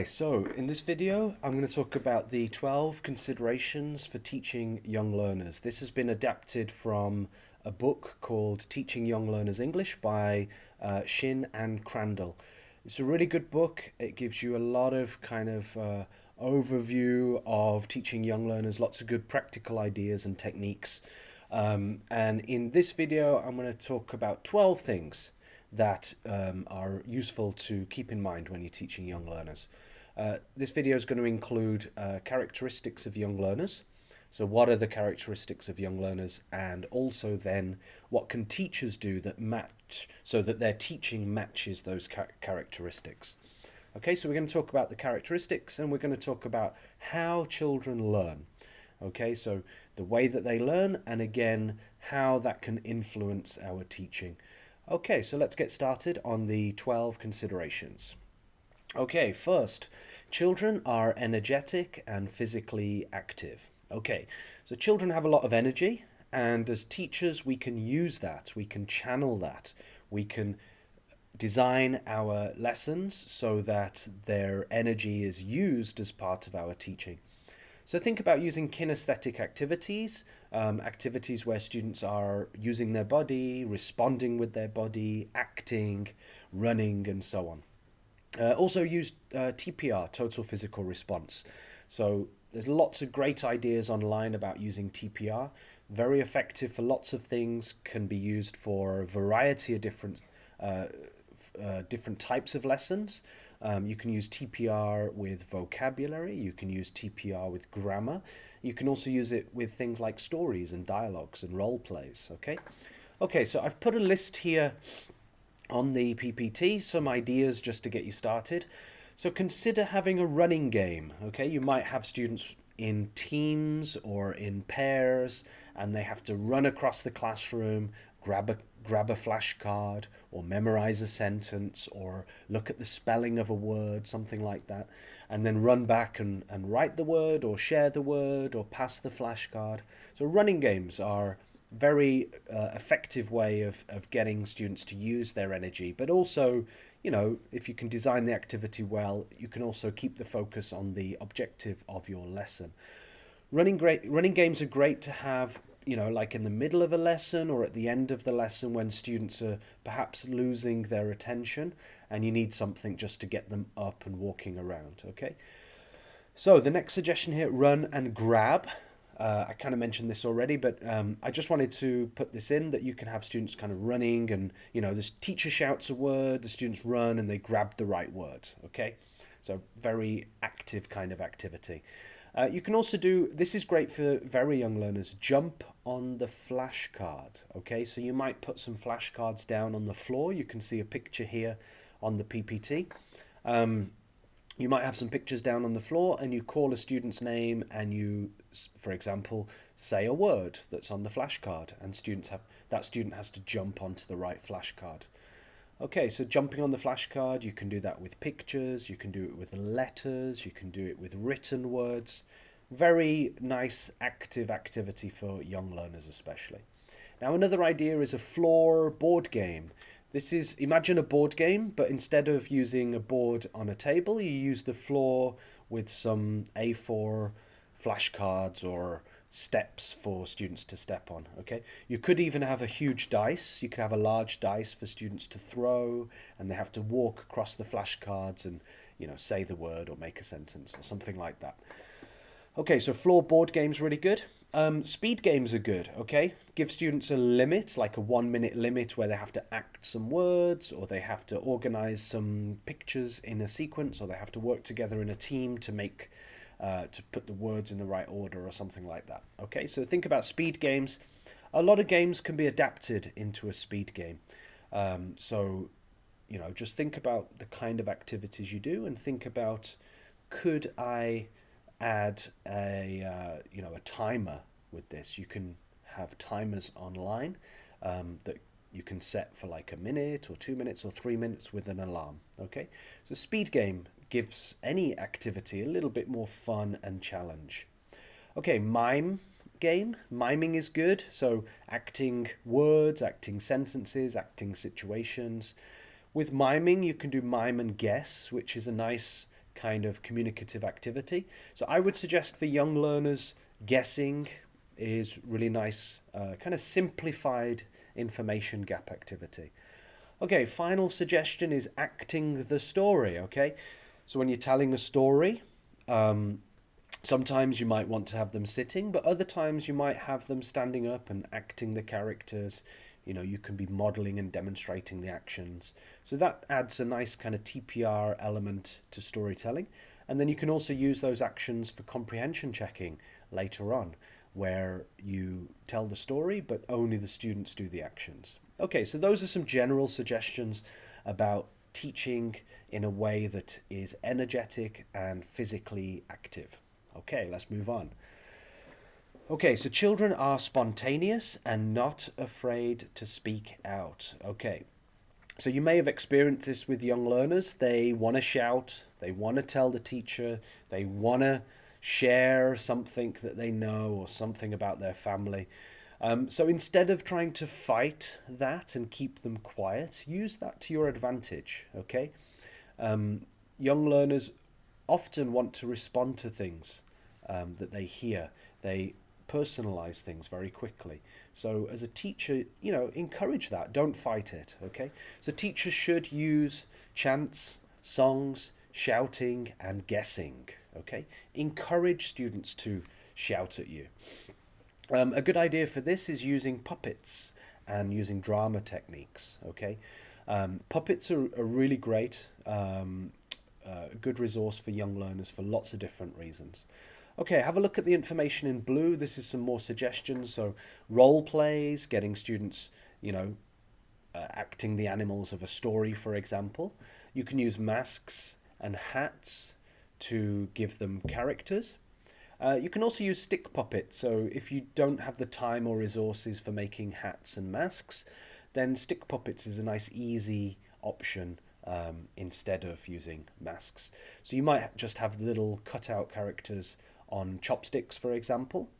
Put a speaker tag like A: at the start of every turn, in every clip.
A: Hi, so in this video, I'm going to talk about the 12 considerations for teaching young learners. This has been adapted from a book called Teaching Young Learners English by Shin and Crandall. It's a really good book. It gives you a lot of overview of teaching young learners, lots of good practical ideas and techniques. And in this video, I'm going to talk about 12 things that are useful to keep in mind when you're teaching young learners. This video is going to include characteristics of young learners. So what are the characteristics of young learners, and also then what can teachers do that match so that their teaching matches those characteristics. Okay, so we're going to talk about the characteristics, and we're going to talk about how children learn. Okay, so the way that they learn, and again, how that can influence our teaching. Okay, so let's get started on the 12 considerations. Okay, first, children are energetic and physically active. Okay, so children have a lot of energy, and as teachers, we can use that, we can channel that, we can design our lessons so that their energy is used as part of our teaching. So think about using kinesthetic activities, activities where students are using their body, responding with their body, acting, running, and so on. Also use TPR, total physical response. So there's lots of great ideas online about using TPR. Very effective for lots of things, can be used for a variety of different types of lessons. You can use TPR with vocabulary, you can use TPR with grammar, you can also use it with things like stories and dialogues and role plays, okay? Okay, so I've put a list here on the PPT, some ideas just to get you started. So consider having a running game, okay? You might have students in teams or in pairs, and they have to run across the classroom, grab a flashcard, or memorize a sentence, or look at the spelling of a word, something like that, and then run back and write the word, or share the word, or pass the flashcard. So running games are very effective way of getting students to use their energy, but also, you know, if you can design the activity well, you can also keep the focus on the objective of your lesson. Running games are great to have, you know, like in the middle of a lesson or at the end of the lesson when students are perhaps losing their attention and you need something just to get them up and walking around, okay? So the next suggestion here, run and grab. I kind of mentioned this already, but I just wanted to put this in, that you can have students kind of running and, you know, the teacher shouts a word, the students run and they grab the right word, okay? So very active kind of activity. You can also do, this is great for very young learners, jump on the flashcard, okay? So you might put some flashcards down on the floor. You can see a picture here on the PPT. You might have some pictures down on the floor and you call a student's name and you, for example, say a word that's on the flashcard, and that student has to jump onto the right flashcard. Okay, so jumping on the flashcard, you can do that with pictures, you can do it with letters, you can do it with written words. Very nice active activity for young learners especially. Now another idea is a floor board game. This is, imagine a board game, but instead of using a board on a table, you use the floor with some A4 flashcards or steps for students to step on, okay? You could even have a huge dice. You could have a large dice for students to throw, and they have to walk across the flashcards and, you know, say the word or make a sentence or something like that. Okay, so floor board games really good. Speed games are good, okay? Give students a limit, like a 1-minute limit where they have to act some words, or they have to organize some pictures in a sequence, or they have to work together in a team to make to put the words in the right order or something like that. Okay, so think about speed games. A lot of games can be adapted into a speed game. So, you know, just think about the kind of activities you do and think about, could I add a timer with this? You can have timers online that you can set for like a minute or 2 minutes or 3 minutes with an alarm. Okay, so speed game gives any activity a little bit more fun and challenge. Okay, mime game. Miming is good, so acting words, acting sentences, acting situations. With miming, you can do mime and guess, which is a nice kind of communicative activity. So I would suggest for young learners, guessing is really nice, kind of simplified information gap activity. Okay, final suggestion is acting the story, okay? So when you're telling a story, sometimes you might want to have them sitting, but other times you might have them standing up and acting the characters. You know, you can be modeling and demonstrating the actions. So that adds a nice kind of TPR element to storytelling. And then you can also use those actions for comprehension checking later on, where you tell the story, but only the students do the actions. Okay, so those are some general suggestions about teaching in a way that is energetic and physically active. Okay, let's move on. Okay, so children are spontaneous and not afraid to speak out. Okay, so you may have experienced this with young learners. They want to shout, they want to tell the teacher, they want to share something that they know or something about their family. So instead of trying to fight that and keep them quiet, use that to your advantage, okay? Young learners often want to respond to things that they hear. They personalize things very quickly. So as a teacher, encourage that. Don't fight it, okay? So teachers should use chants, songs, shouting, and guessing, okay? Encourage students to shout at you. A good idea for this is using puppets and using drama techniques, okay? Puppets are a really great, good resource for young learners for lots of different reasons. Okay, have a look at the information in blue. This is some more suggestions. So role plays, getting students, acting the animals of a story, for example. You can use masks and hats to give them characters. You can also use stick puppets. So if you don't have the time or resources for making hats and masks, then stick puppets is a nice, easy option instead of using masks. So you might just have little cutout characters on chopsticks, for example,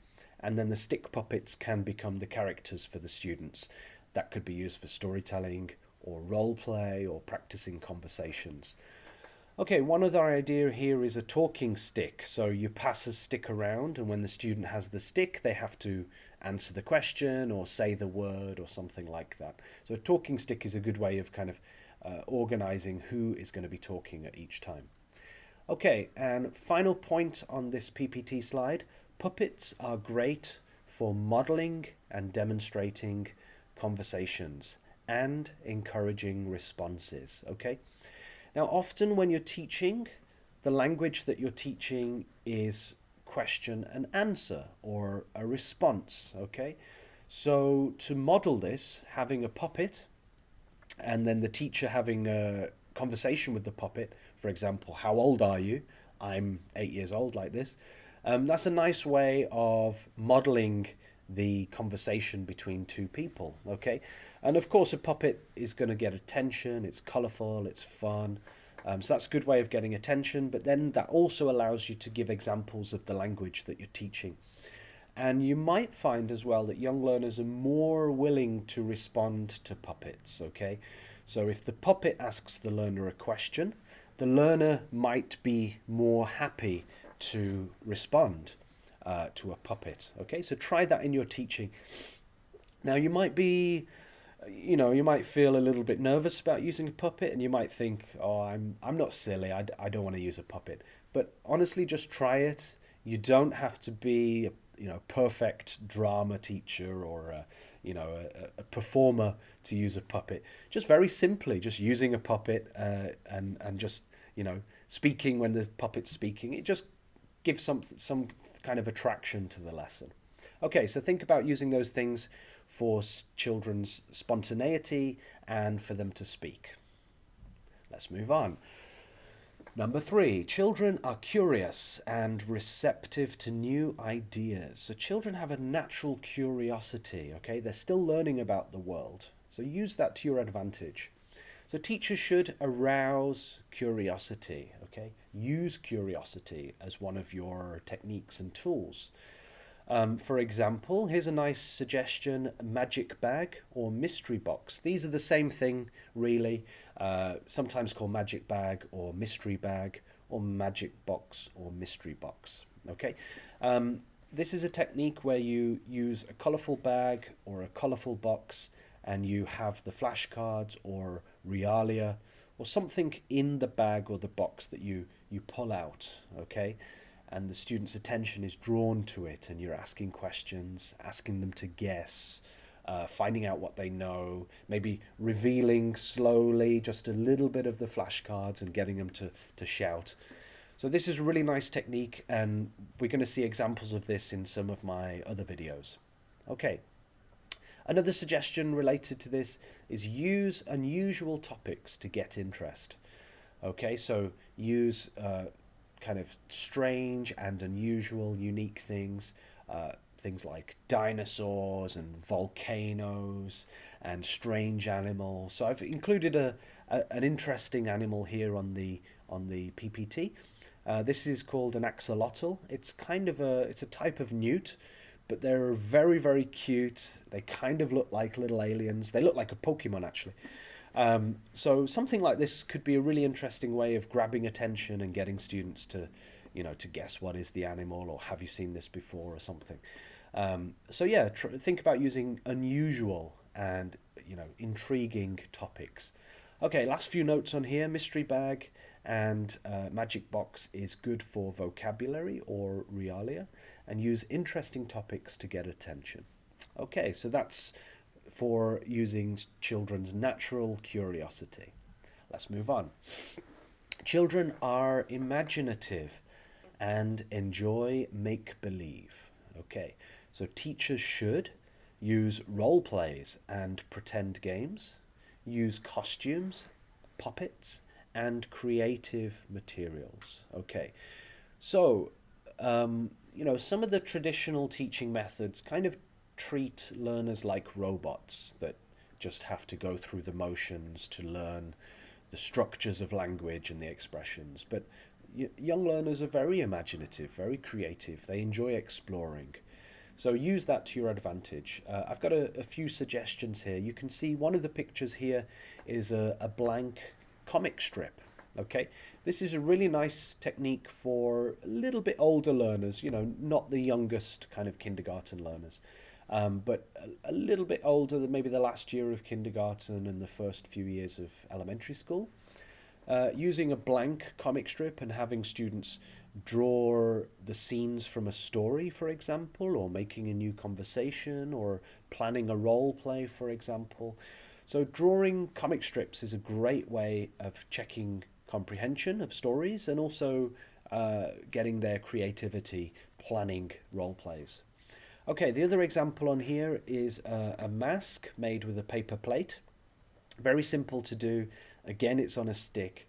A: and then the stick puppets can become the characters for the students. That could be used for storytelling or role play or practicing conversations. Okay, one other idea here is a talking stick. So you pass a stick around, and when the student has the stick, they have to answer the question or say the word or something like that. So a talking stick is a good way of kind of organizing who is going to be talking at each time. Okay, and final point on this PPT slide, puppets are great for modeling and demonstrating conversations and encouraging responses, okay? Now, often when you're teaching, the language that you're teaching is question and answer or a response, okay? So to model this, having a puppet and then the teacher having a conversation with the puppet, for example, how old are you? I'm 8 years old, like this. That's a nice way of modeling the conversation between two people, okay? And of course, a puppet is going to get attention, it's colourful, it's fun. So that's a good way of getting attention, but then that also allows you to give examples of the language that you're teaching. And you might find as well that young learners are more willing to respond to puppets, okay? So if the puppet asks the learner a question, the learner might be more happy to respond to a puppet, okay? So try that in your teaching. Now you might be, you might feel a little bit nervous about using a puppet, and you might think, oh, I'm not silly, I don't want to use a puppet. But honestly, just try it. You don't have to be perfect drama teacher or a performer to use a puppet. Just very simply, just using a puppet and just speaking when the puppet's speaking. It just gives some kind of attraction to the lesson. Okay, so think about using those things for children's spontaneity and for them to speak. Let's move on. Number 3, children are curious and receptive to new ideas. So children have a natural curiosity, okay? They're still learning about the world. So use that to your advantage. So teachers should arouse curiosity, okay? Use curiosity as one of your techniques and tools. For example, here's a nice suggestion, magic bag or mystery box. These are the same thing, really, sometimes called magic bag or mystery bag or magic box or mystery box. Okay, this is a technique where you use a colorful bag or a colorful box, and you have the flashcards or realia or something in the bag or the box that you pull out. Okay, and the student's attention is drawn to it, and you're asking questions, asking them to guess, finding out what they know, maybe revealing slowly just a little bit of the flashcards and getting them to shout. So this is a really nice technique, and we're going to see examples of this in some of my other videos. Okay. Another suggestion related to this is use unusual topics to get interest. Okay, so use kind of strange and unusual, unique things. Things like dinosaurs and volcanoes and strange animals. So I've included an interesting animal here on the PPT. This is called an axolotl. It's a type of newt, but they're very, very cute. They kind of look like little aliens. They look like a Pokemon, actually. So something like this could be a really interesting way of grabbing attention and getting students to guess what is the animal, or have you seen this before, or something. So yeah, think about using unusual and intriguing topics. Okay, last few notes on here. Mystery bag and magic box is good for vocabulary or realia, and use interesting topics to get attention. Okay, so that's for using children's natural curiosity. Let's move on. Children are imaginative and enjoy make-believe. Okay, so teachers should use role plays and pretend games, use costumes, puppets, and creative materials. Okay, so some of the traditional teaching methods kind of treat learners like robots that just have to go through the motions to learn the structures of language and the expressions. But young learners are very imaginative, very creative. They enjoy exploring. So use that to your advantage. I've got a few suggestions here. You can see one of the pictures here is a blank comic strip. Okay, this is a really nice technique for a little bit older learners, not the youngest kind of kindergarten learners, but a little bit older than maybe the last year of kindergarten and the first few years of elementary school. Using a blank comic strip and having students draw the scenes from a story, for example, or making a new conversation, or planning a role play, for example. So drawing comic strips is a great way of checking comprehension of stories, and also getting their creativity planning role plays. Okay, the other example on here is a mask made with a paper plate. Very simple to do. Again, it's on a stick.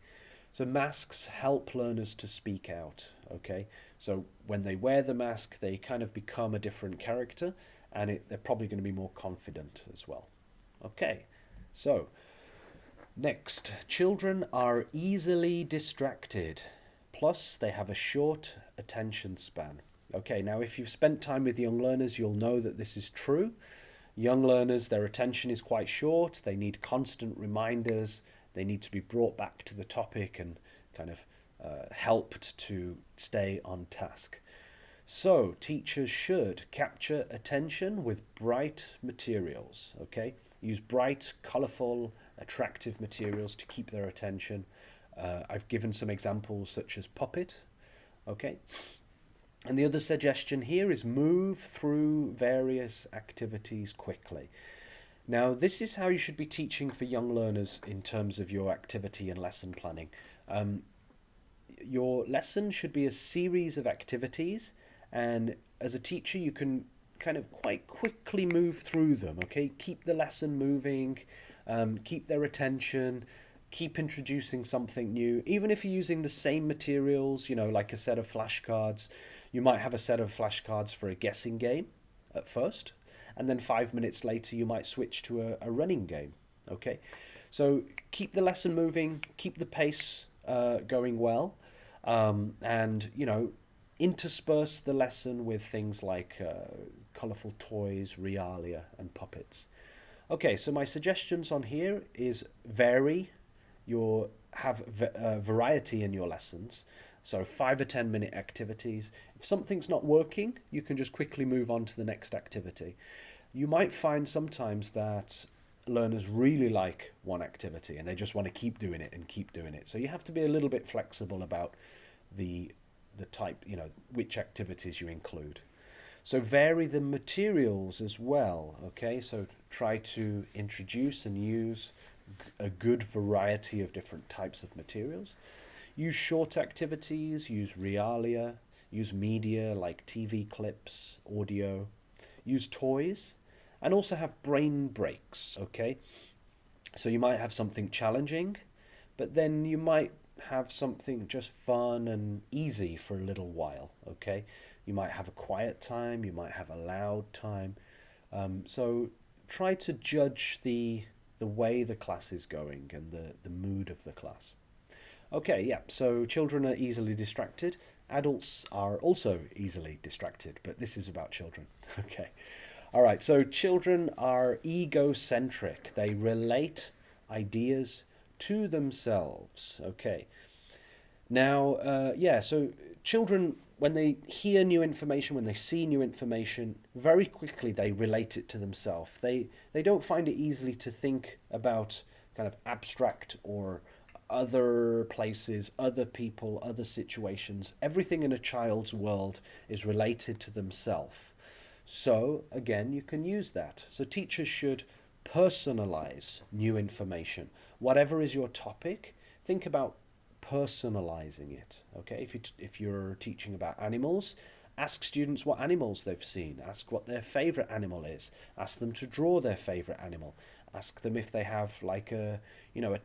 A: So masks help learners to speak out. Okay, so when they wear the mask, they kind of become a different character, and they're probably going to be more confident as well. Okay, so next, children are easily distracted, plus they have a short attention span. Okay, now if you've spent time with young learners, you'll know that this is true. Young learners, their attention is quite short. They need constant reminders. They need to be brought back to the topic and kind of helped to stay on task. So teachers should capture attention with bright materials. Okay, use bright, colourful, attractive materials to keep their attention. I've given some examples such as puppet. Okay, and the other suggestion here is move through various activities quickly. Now, this is how you should be teaching for young learners in terms of your activity and lesson planning. Your lesson should be a series of activities, and as a teacher you can kind of quite quickly move through them. Okay, keep the lesson moving, keep their attention, keep introducing something new. Even if you're using the same materials, like a set of flashcards, you might have a set of flashcards for a guessing game at first, and then 5 minutes later you might switch to a running game. Okay, so keep the lesson moving, keep the pace going well, and intersperse the lesson with things like colourful toys, realia, and puppets. Okay, so my suggestions on here is have variety in your lessons. So 5 or 10 minute activities. If something's not working, you can just quickly move on to the next activity. You might find sometimes that learners really like one activity and they just want to keep doing it and keep doing it. So you have to be a little bit flexible about the type, which activities you include. So vary the materials as well, okay? So try to introduce and use a good variety of different types of materials. Use short activities, use realia, use media like TV clips, audio, use toys, and also have brain breaks, okay? So you might have something challenging, but then you might have something just fun and easy for a little while, okay? You might have a quiet time, you might have a loud time. So try to judge the way the class is going and the mood of the class. Okay, yeah, so children are easily distracted. Adults are also easily distracted, but this is about children. Okay. All right, so children are egocentric. They relate ideas to themselves. Okay. Now, so children, when they hear new information, when they see new information, very quickly they relate it to themselves. They don't find it easily to think about kind of abstract or other places, other people, other situations. Everything in a child's world is related to themselves. So, again, you can use that. So teachers should personalize new information. Whatever is your topic, think about personalizing it. Okay, if you're teaching about animals, ask students what animals they've seen. Ask what their favorite animal is. Ask them to draw their favorite animal. Ask them if they have like a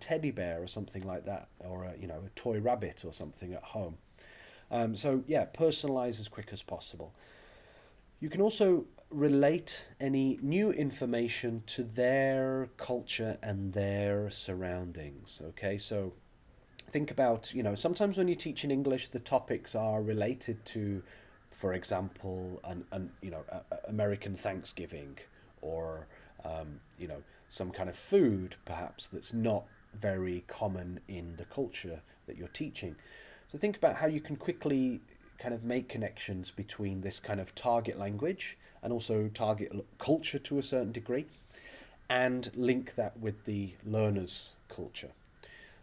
A: teddy bear or something like that, or a toy rabbit or something at home. So yeah, personalize as quick as possible. You can also relate any new information to their culture and their surroundings. Okay, so think about, sometimes when you teach in English, the topics are related to, for example, American Thanksgiving, or, some kind of food, perhaps, that's not very common in the culture that you're teaching. So think about how you can quickly kind of make connections between this kind of target language and also target culture to a certain degree, and link that with the learner's culture.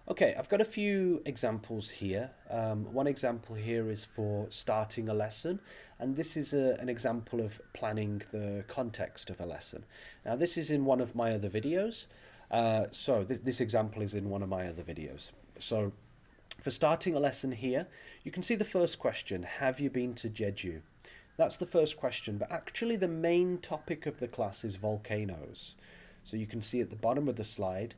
A: Okay, I've got a few examples here. One example here is for starting a lesson, and this is an example of planning the context of a lesson. Now, this is in one of my other videos. This example is in one of my other videos. So, for starting a lesson here, you can see the first question, have you been to Jeju? That's the first question, but actually the main topic of the class is volcanoes. So you can see at the bottom of the slide,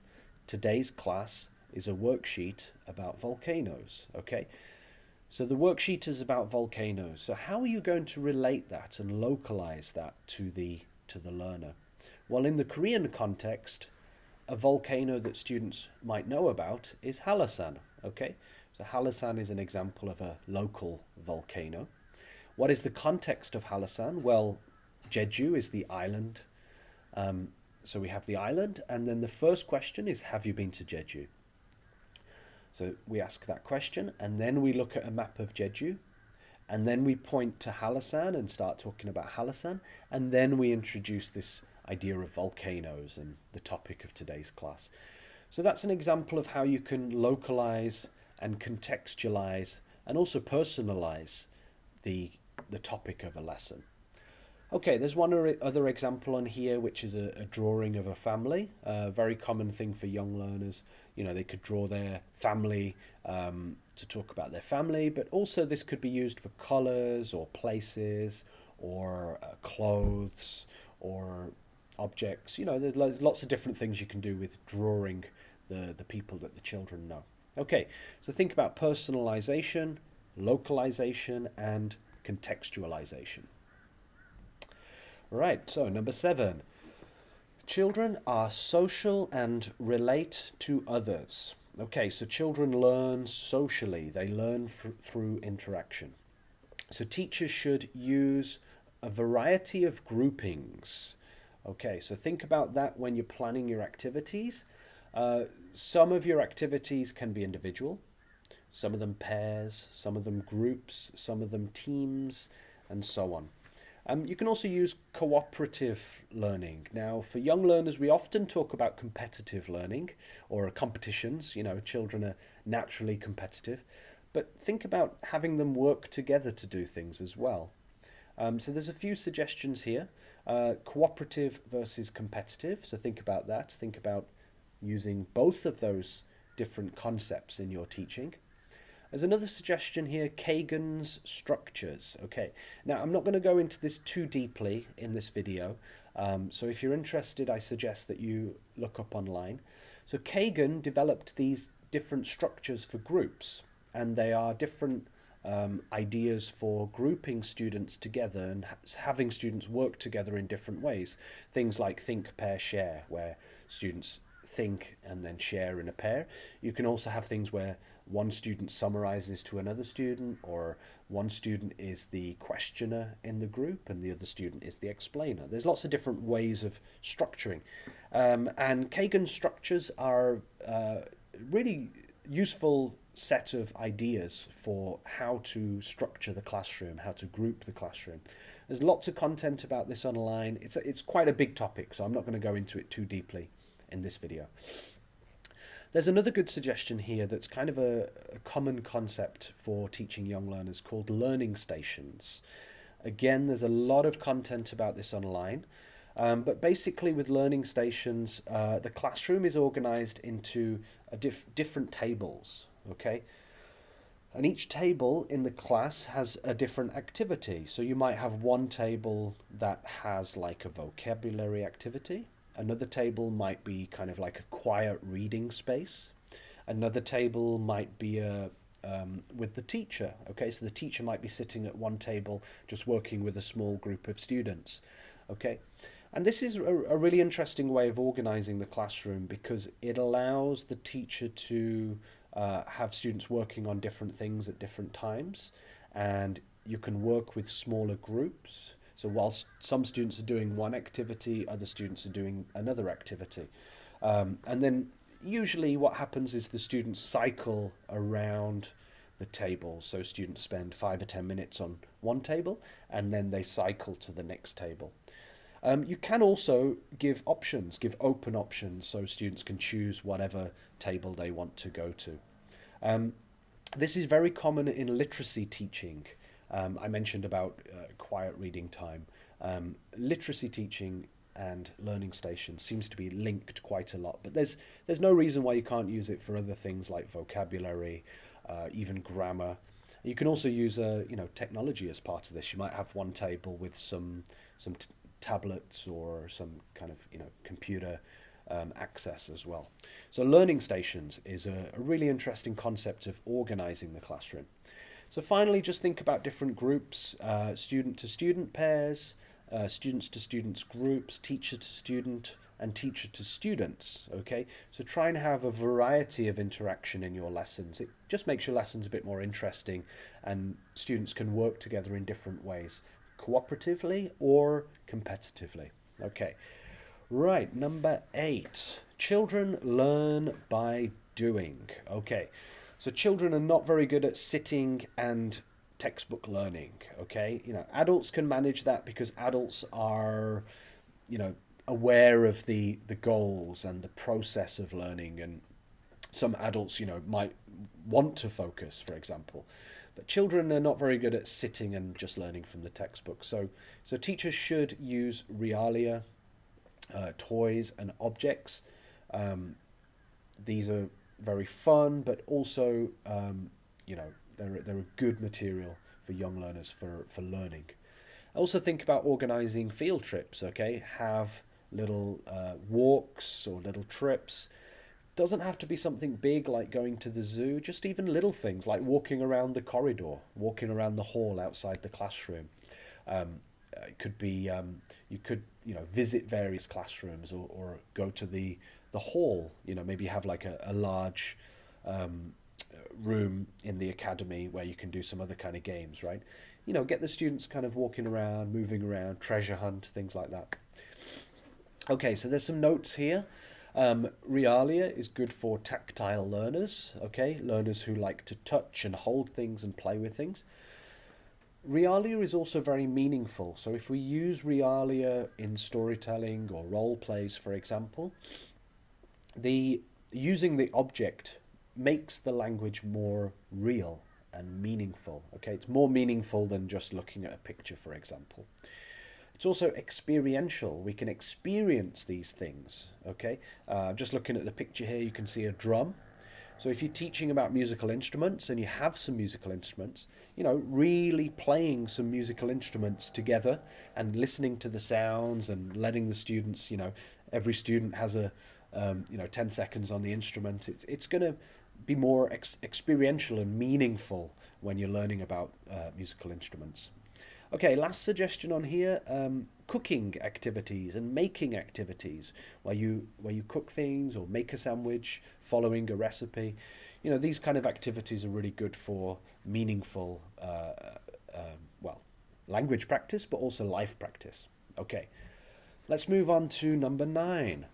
A: today's class is a worksheet about volcanoes, okay? So the worksheet is about volcanoes. So how are you going to relate that and localize that to the learner? Well, in the Korean context, a volcano that students might know about is Hallasan, okay? So Hallasan is an example of a local volcano. What is the context of Hallasan? Well, Jeju is the island. So we have the island, and then the first question is, have you been to Jeju? So we ask that question, and then we look at a map of Jeju, and then we point to Hallasan and start talking about Hallasan, and then we introduce this idea of volcanoes and the topic of today's class. So that's an example of how you can localize and contextualize and also personalize the topic of a lesson. Okay, there's one other example on here, which is a drawing of a family. A very common thing for young learners. They could draw their family to talk about their family, but also this could be used for colors or places or clothes or objects. There's lots of different things you can do with drawing the people that the children know. Okay, so think about personalization, localization, and contextualization. Right, so number 7. Children are social and relate to others. Okay, so children learn socially. They learn through interaction. So teachers should use a variety of groupings. Okay, so think about that when you're planning your activities. Some of your activities can be individual. some of them pairs, some of them groups, some of them teams, and so on. You can also use cooperative learning. Now, for young learners, we often talk about competitive learning or competitions. You know, children are naturally competitive. But think about having them work together to do things as well. So there's a few suggestions here. Cooperative versus competitive. So think about that. Think about using both of those different concepts in your teaching. There's another suggestion here, Kagan's structures. Okay, now I'm not going to go into this too deeply in this video. So if you're interested, I suggest that you look up online. So Kagan developed these different structures for groups, and they are different ideas for grouping students together and having students work together in different ways. Things like think, pair, share, where students think and then share in a pair. You can also have things where one student summarizes to another student, or one student is the questioner in the group and the other student is the explainer. There's lots of different ways of structuring. And Kagan's structures are really useful set of ideas for how to structure the classroom, how to group the classroom. There's lots of content about this online. It's quite a big topic, so I'm not going to go into it too deeply in this video. There's another good suggestion here that's kind of a common concept for teaching young learners called learning stations. Again, there's a lot of content about this online, but basically with learning stations, the classroom is organized into different tables, okay? And each table in the class has a different activity. So you might have one table that has like a vocabulary activity. Another table might be kind of like a quiet reading space. Another table might be with the teacher. Okay, so the teacher might be sitting at one table just working with a small group of students. Okay, and this is a really interesting way of organizing the classroom because it allows the teacher to have students working on different things at different times, and you can work with smaller groups. So whilst some students are doing one activity, other students are doing another activity. And then usually what happens is the students cycle around the table. So students spend 5 or 10 minutes on one table and then they cycle to the next table. You can also give options, give open options, so students can choose whatever table they want to go to. This is very common in literacy teaching. I mentioned about quiet reading time. Literacy teaching and learning stations seems to be linked quite a lot, but there's no reason why you can't use it for other things like vocabulary, even grammar. You can also use technology as part of this. You might have one table with some tablets or some kind of computer access as well. So learning stations is a really interesting concept of organizing the classroom. So finally, just think about different groups, student-to-student pairs, students-to-students groups, teacher-to-student, and teacher-to-students, okay? So try and have a variety of interaction in your lessons. It just makes your lessons a bit more interesting, and students can work together in different ways, cooperatively or competitively. Okay, right, number 8. Children learn by doing. Okay. So children are not very good at sitting and textbook learning, okay? Adults can manage that because adults are, aware of the goals and the process of learning, and some adults, might want to focus, for example. But children are not very good at sitting and just learning from the textbook. So teachers should use realia, toys and objects. These are very fun, but also they're a good material for young learners for learning. Also think about organizing field trips, okay? Have little walks or little trips. Doesn't have to be something big like going to the zoo, just even little things like walking around the corridor, walking around the hall outside the classroom. It could be you could visit various classrooms or go to the hall, maybe have like a large room in the academy where you can do some other kind of games, right? Get the students kind of walking around, moving around, treasure hunt, things like that. Okay, so there's some notes here. Realia is good for tactile learners, okay? Learners who like to touch and hold things and play with things. Realia is also very meaningful. So if we use Realia in storytelling or role plays, for example, the using the object makes the language more real and meaningful. Okay, it's more meaningful than just looking at a picture, for example. It's also experiential. We can experience these things. Okay, just looking at the picture here, you can see a drum. So if you're teaching about musical instruments and you have some musical instruments, really playing some musical instruments together and listening to the sounds and letting the students, every student has 10 seconds on the instrument. It's going to be more experiential and meaningful when you're learning about musical instruments. Okay, last suggestion on here, cooking activities and making activities where you cook things or make a sandwich following a recipe. These kind of activities are really good for meaningful, language practice, but also life practice. Okay, let's move on to number 9.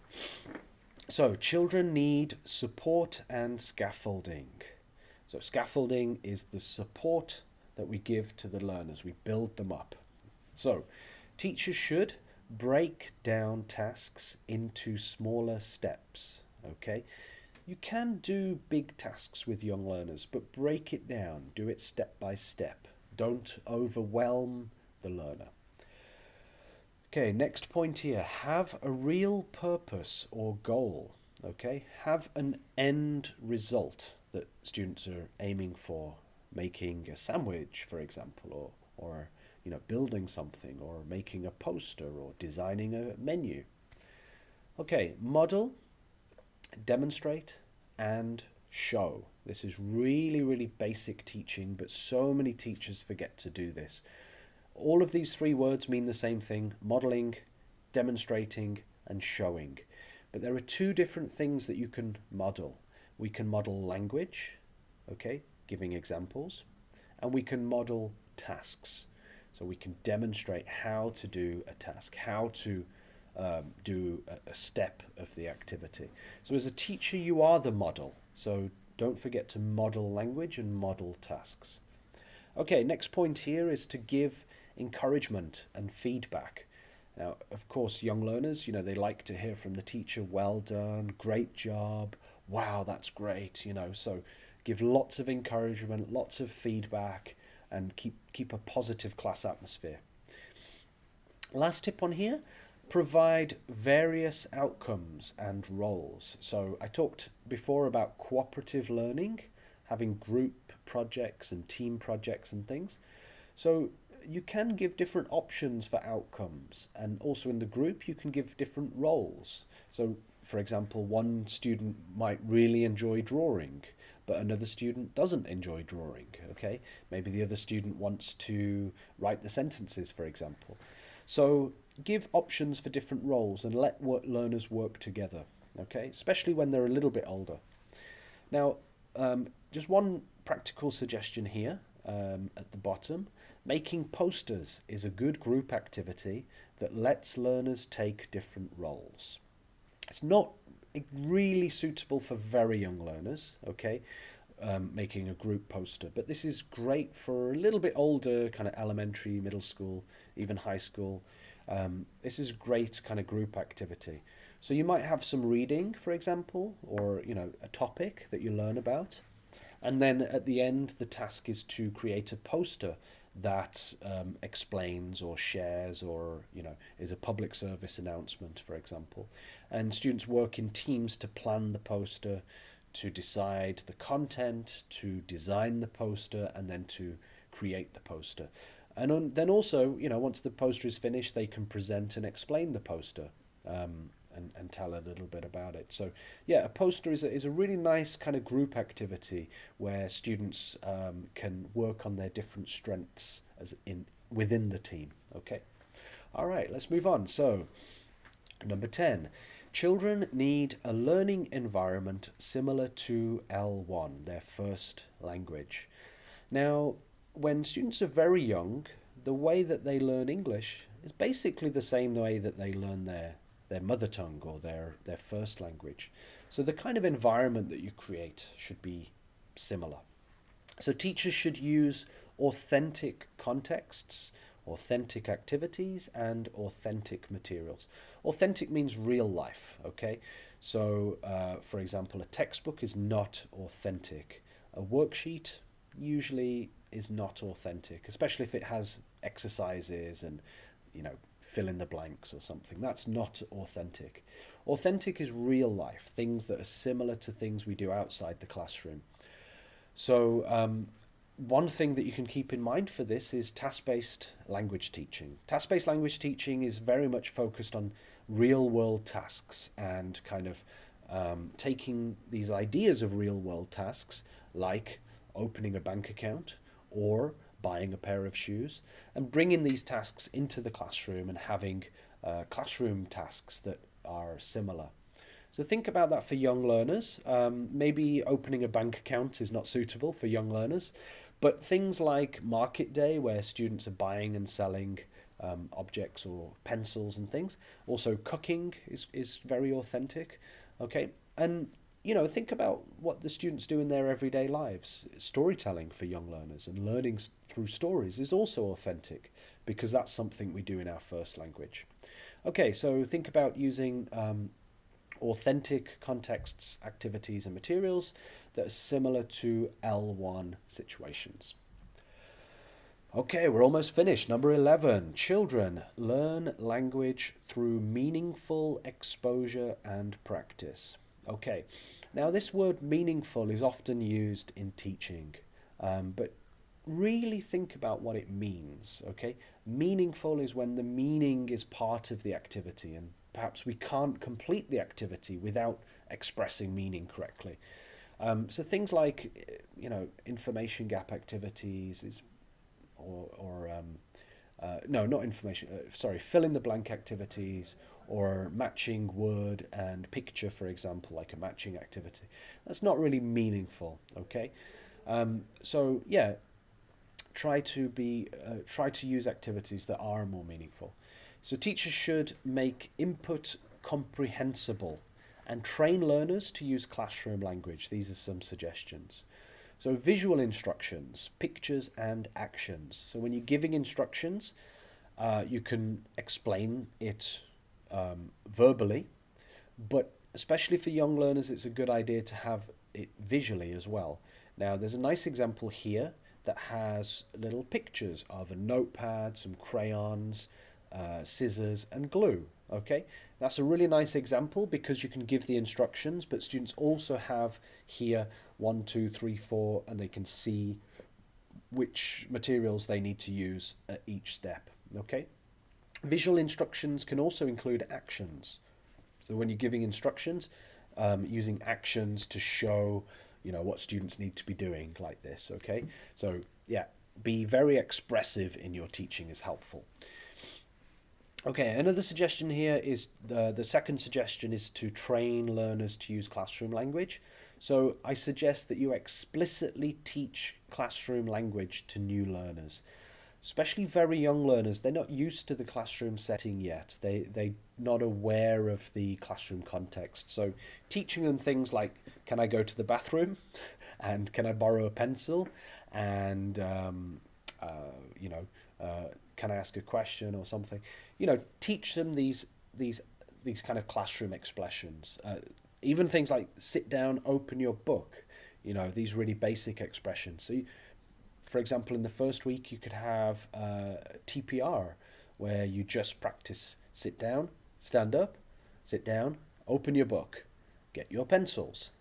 A: So, children need support and scaffolding. So, scaffolding is the support that we give to the learners. We build them up. So, teachers should break down tasks into smaller steps. Okay? You can do big tasks with young learners, but break it down. Do it step by step. Don't overwhelm the learner. Okay, next point here. Have a real purpose or goal. Okay? Have an end result that students are aiming for. Making a sandwich, for example, or building something, or making a poster, or designing a menu. Okay, model, demonstrate, and show. This is really, really basic teaching, but so many teachers forget to do this. All of these 3 words mean the same thing: modeling, demonstrating, and showing. But there are 2 different things that you can model. We can model language, okay, giving examples, and we can model tasks. So we can demonstrate how to do a task, how to do a step of the activity. So as a teacher, you are the model. So don't forget to model language and model tasks. Okay, next point here is to give encouragement and feedback. Now, of course, young learners, they like to hear from the teacher, well done, great job, wow, that's great, so give lots of encouragement, lots of feedback, and keep a positive class atmosphere. Last tip on here, provide various outcomes and roles. So I talked before about cooperative learning, having group projects and team projects and things. So you can give different options for outcomes, and also in the group you can give different roles. So for example, one student might really enjoy drawing, but another student doesn't enjoy drawing, okay? Maybe the other student wants to write the sentences, for example. So give options for different roles and let learners work together, okay? Especially when they're a little bit older. Now, just one practical suggestion here at the bottom. Making posters is a good group activity that lets learners take different roles. It's not really suitable for very young learners, okay, making a group poster, but this is great for a little bit older, kind of elementary, middle school, even high school. This is great kind of group activity. So you might have some reading, for example, or a topic that you learn about, and then at the end the task is to create a poster that explains or shares or is a public service announcement, for example. And students work in teams to plan the poster, to decide the content, to design the poster, and then to create the poster. And then also, once the poster is finished, they can present and explain the poster and tell a little bit about it. So yeah, a poster is a really nice kind of group activity where students can work on their different strengths within the team. Okay, all right, let's move on. So number 10, children need a learning environment similar to L1, their first language. Now, when students are very young, the way that they learn English is basically the same way that they learn their their mother tongue or their first language. So the kind of environment that you create should be similar. So teachers should use authentic contexts, authentic activities, and authentic materials. Authentic means real life, okay? So, for example, a textbook is not authentic. A worksheet usually is not authentic, especially if it has exercises and, fill in the blanks or something. That's not authentic. Authentic is real life, things that are similar to things we do outside the classroom. So, one thing that you can keep in mind for this is task-based language teaching. Task-based language teaching is very much focused on real-world tasks and kind of taking these ideas of real-world tasks, like opening a bank account or buying a pair of shoes, and bringing these tasks into the classroom and having classroom tasks that are similar. So think about that for young learners. Maybe opening a bank account is not suitable for young learners, but things like market day, where students are buying and selling objects or pencils and things. Also, cooking is very authentic. Okay, and think about what the students do in their everyday lives. Storytelling for young learners and learning through stories is also authentic because that's something we do in our first language. Okay, so think about using authentic contexts, activities, and materials that are similar to L1 situations. Okay, we're almost finished. Number 11, children learn language through meaningful exposure and practice. Okay, now this word meaningful is often used in teaching, but really think about what it means, okay? Meaningful is when the meaning is part of the activity, and perhaps we can't complete the activity without expressing meaning correctly. So things like, information gap activities is, no, not information, fill in the blank activities, or matching word and picture, for example, like a matching activity. That's not really meaningful, okay? So yeah, try to use activities that are more meaningful. So teachers should make input comprehensible and train learners to use classroom language. These are some suggestions. So visual instructions, pictures and actions. So when you're giving instructions, you can explain it verbally, but especially for young learners, it's a good idea to have it visually as well. Now, there's a nice example here that has little pictures of a notepad, some crayons, scissors, and glue. Okay, that's a really nice example because you can give the instructions, but students also have here 1, 2, 3, 4, and they can see which materials they need to use at each step. Okay. Visual instructions can also include actions. So when you're giving instructions, using actions to show, what students need to be doing, like this, okay? So yeah, be very expressive in your teaching is helpful. Okay, another suggestion here is the second suggestion is to train learners to use classroom language. So I suggest that you explicitly teach classroom language to new learners. Especially very young learners, they're not used to the classroom setting yet. They're not aware of the classroom context. So teaching them things like, can I go to the bathroom? And can I borrow a pencil? And, can I ask a question or something? Teach them these kind of classroom expressions. Even things like sit down, open your book. These really basic expressions. So for example, in the first week, you could have TPR, where you just practice sit down, stand up, sit down, open your book, get your pencils,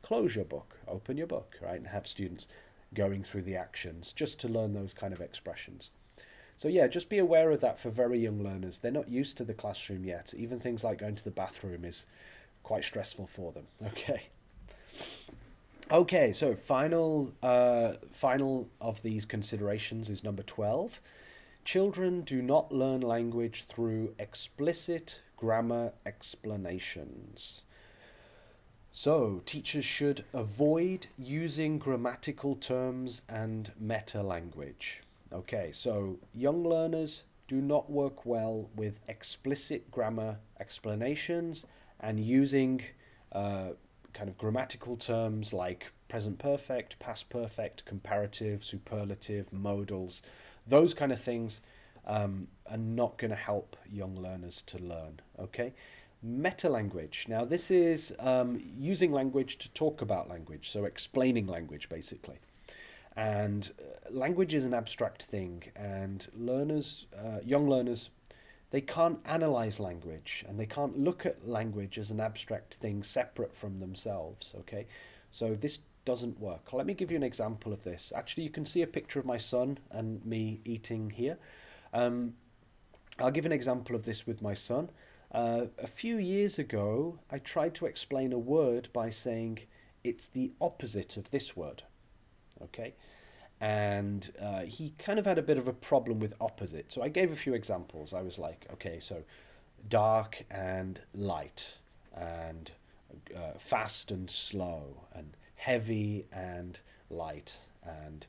A: close your book, open your book, right? And have students going through the actions just to learn those kind of expressions. So yeah, just be aware of that for very young learners. They're not used to the classroom yet. Even things like going to the bathroom is quite stressful for them, okay? Okay, so final of these considerations is number 12. Children do not learn language through explicit grammar explanations. So teachers should avoid using grammatical terms and meta language. Okay, so young learners, do not work well with explicit grammar explanations and using kind of grammatical terms like present perfect, past perfect, comparative, superlative, modals. Those kind of things are not going to help young learners to learn, okay? Meta-language. Now, this is using language to talk about language, so explaining language, basically. And language is an abstract thing, and young learners, they can't analyze language, and they can't look at language as an abstract thing separate from themselves, okay? So this doesn't work. Let me give you an example of this. Actually, you can see a picture of my son and me eating here. I'll give an example of this with my son. A few years ago, I tried to explain a word by saying it's the opposite of this word, okay? And he kind of had a bit of a problem with opposite. So I gave a few examples. I was like, okay, so dark and light, and fast and slow, and heavy and light, and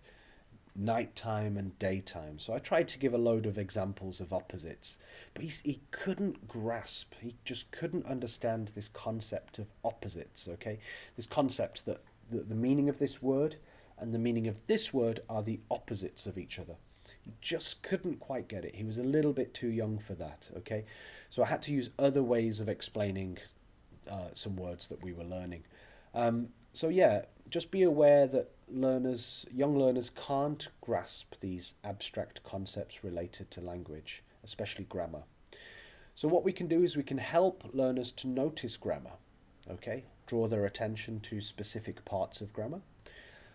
A: nighttime and daytime. So I tried to give a load of examples of opposites, but he couldn't grasp, he just couldn't understand this concept of opposites, okay? This concept that the meaning of this word and the meaning of this word are the opposites of each other. He just couldn't quite get it. He was a little bit too young for that, okay? So I had to use other ways of explaining some words that we were learning. So yeah, just be aware that young learners can't grasp these abstract concepts related to language, especially grammar. So what we can do is we can help learners to notice grammar, okay? Draw their attention to specific parts of grammar.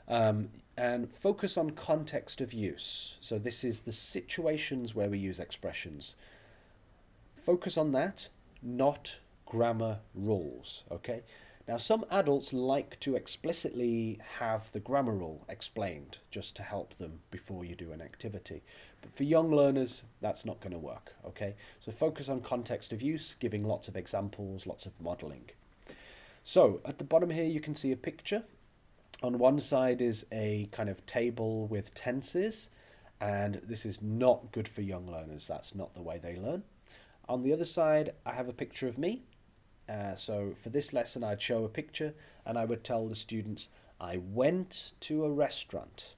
A: And focus on context of use. So this is the situations where we use expressions. Focus on that, not grammar rules, okay? Now, some adults like to explicitly have the grammar rule explained just to help them before you do an activity. But for young learners, that's not going to work, okay? So focus on context of use, giving lots of examples, lots of modeling. So at the bottom here, you can see a picture. On one side is a kind of table with tenses, and this is not good for young learners. That's not the way they learn. On the other side, I have a picture of me. So for this lesson, I'd show a picture and I would tell the students, I went to a restaurant.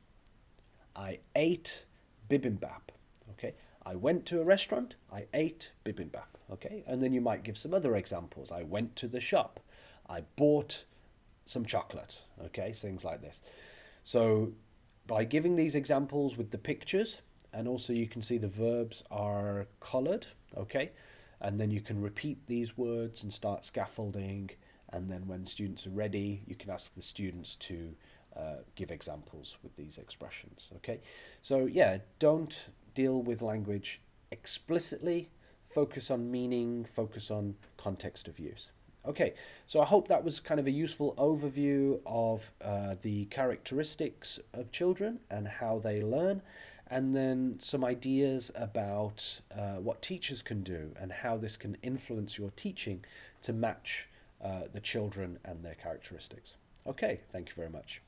A: I ate bibimbap. Okay, I went to a restaurant. I ate bibimbap. Okay, and then you might give some other examples. I went to the shop. I bought some chocolate. Okay, things like this. So by giving these examples with the pictures, and also you can see the verbs are colored. Okay. And then you can repeat these words and start scaffolding. And then when students are ready, you can ask the students to give examples with these expressions. Okay, so yeah, don't deal with language explicitly. Focus on meaning, focus on context of use. Okay, so I hope that was kind of a useful overview of the characteristics of children and how they learn, and then some ideas about what teachers can do and how this can influence your teaching to match the children and their characteristics. Okay, thank you very much.